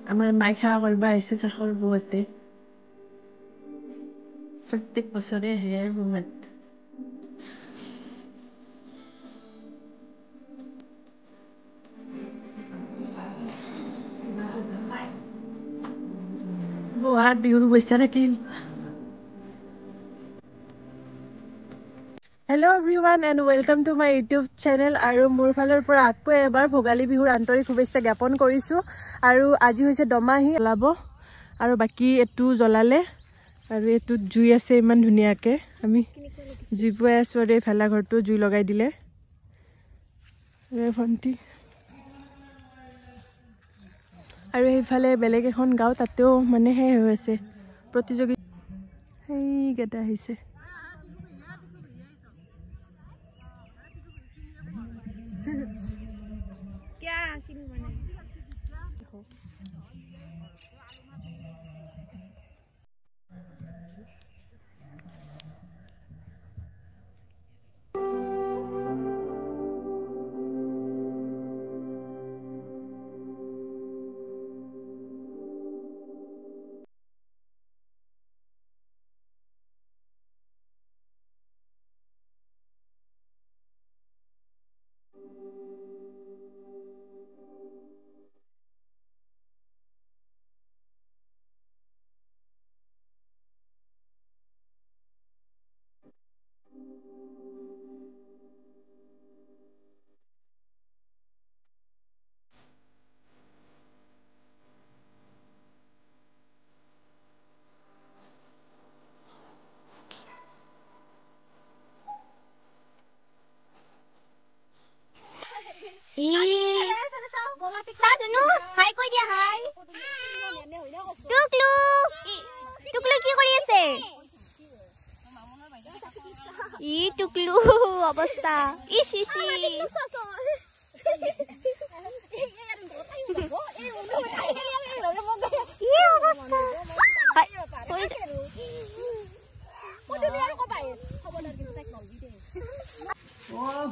আমাৰ মাই সেৱা কৰিব আহিছে কাষৰ বৌহঁতে প্ৰত্যেক বছৰে আহে বৌহঁত বৌহঁত বিহুৰ শুভেচ্ছা থাকিল hello' everyone and welcome to my YouTube channel আৰু মোৰ ফালৰ পৰা আকৌ এবাৰ ভোগালী বিহুৰ আন্তৰিক শুভেচ্ছা জ্ঞাপন কৰিছোঁ আৰু আজি হৈছে দমাহী জ্বলাব আৰু বাকী এইটো জ্বলালে আৰু এইটোত জুই আছে ইমান ধুনীয়াকৈ আমি জুই পুৱাই আছোঁ আৰু এই ভেলাঘৰটো জুই লগাই দিলে ভণ্টি আৰু সেইফালে বেলেগ এখন গাঁও তাতেও মানে সেই হৈ আছে প্ৰতিযোগিতা সেইকেইটা আহিছে क्या सिंग बने टुकलू अवस्था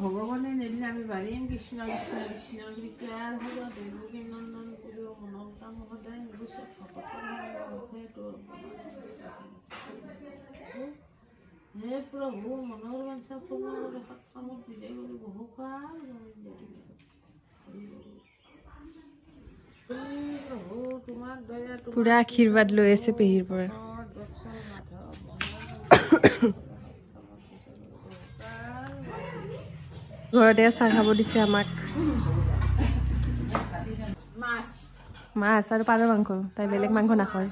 ভগৱানে নেদিলে আমি পাৰিম কৃষ্ণ কৃষ্ণ কৃষ্ণ কৃপাল দেৱকী নন্দন পুৰ মনৰ কাম সদায় হে প্ৰভু মনৰ বাঞ্ছা পূৰ্ণ কৰি সৎ কামত বিদায় কৰি বহুকাল পুৰা আশীৰ্বাদ লৈ আছে পেহীৰ পৰা ঘৰতে চাহ খাব দিছে আমাক মাছ আৰু পাৰ মাংস তাই বেলেগ মাংস নাখায়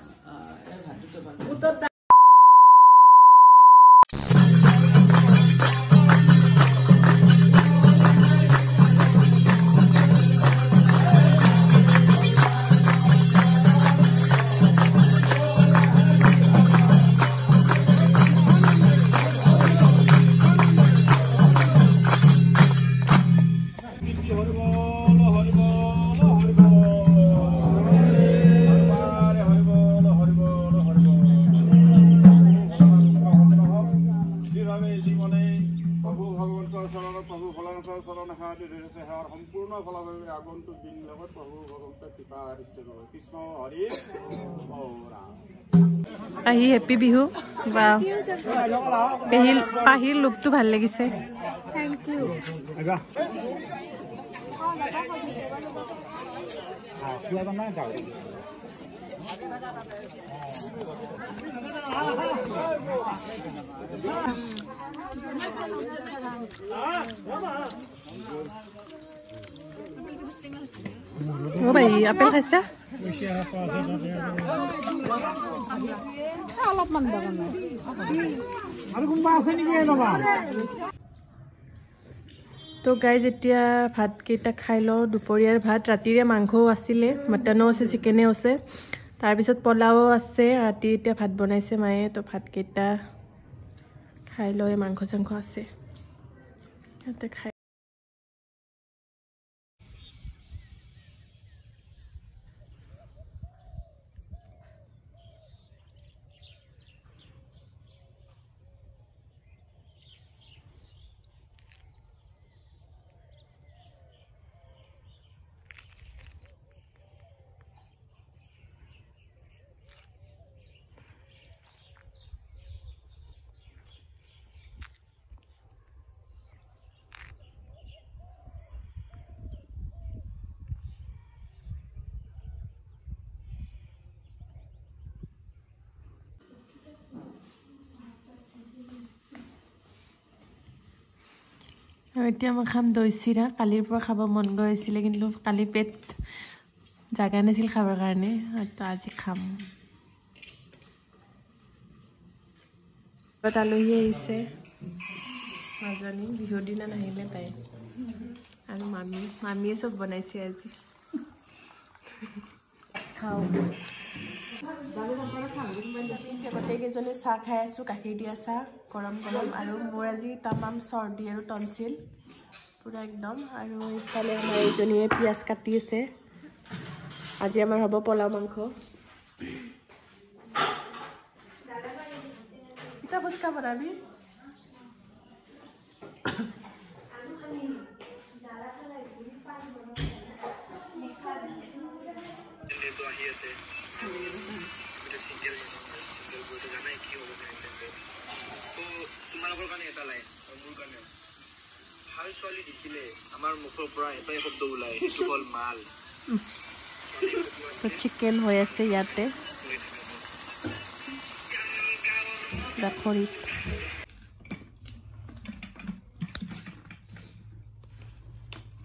সম্পূৰ্ণ ফলাফল আগন্তুক দিন লগত প্ৰভু ভগৱন্তৰ কৃপা দৃষ্টি কৰিব কৃষ্ণ হৰি আহি হেপী বিহু বা পাহিৰ লুকটো ভাল লাগিছে थैंक यू ओ भाई আপেল খাইছা অলপমান বাগান আৰু কোনবা আছে নেকি এনেবা তো গাইজ এতিয়া ভাতকেইটা খাই লওঁ দুপৰীয়াৰ ভাত ৰাতিৰে মাংসও আছিলে মটনো আছে চিকেনো আছে তাৰপিছত পোলাও আছে ৰাতি এতিয়া ভাত বনাইছে মায়ে তো ভাতকেইটা খাই লওঁ মাংস চাংস আছে ইয়াতে খাই এতিয়া মই খাম দৈ চিৰা কালিৰ পৰা খাব মন গৈ আছিলে কিন্তু কালি পেট জাগা নাছিল খাবৰ কাৰণে তো আজি খাম আলহী আহিছে মাজনী বিহুৰ দিনা নাহিলে তাই আৰু মামীয়ে চব বনাইছে আজি খাওঁ গোটেইকেইজনী চাহ খাই আছোঁ গাখীৰ দিয়া চাহ গৰম গৰম আৰু মোৰ আজি তামাম চৰ্দি আৰু টনচিল পুৰা একদম আৰু ইফালে আমাৰ এইজনীয়ে পিঁয়াজ কাটি আছে আজি আমাৰ হ'ব পোলাও মাংস কিতা ফুচকা বনাবি তোমালোকৰ কাৰণে এটা লাই মোৰ কাৰণে ভাল ছোৱালী দেখিলে আমাৰ মুখৰ পৰা এটাই শব্দ ওলাই সেইটো হ'ল মাল চিকেন হৈ আছে ইয়াতে গাখৰিত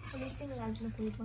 পুলিচে লাজ নকৰিব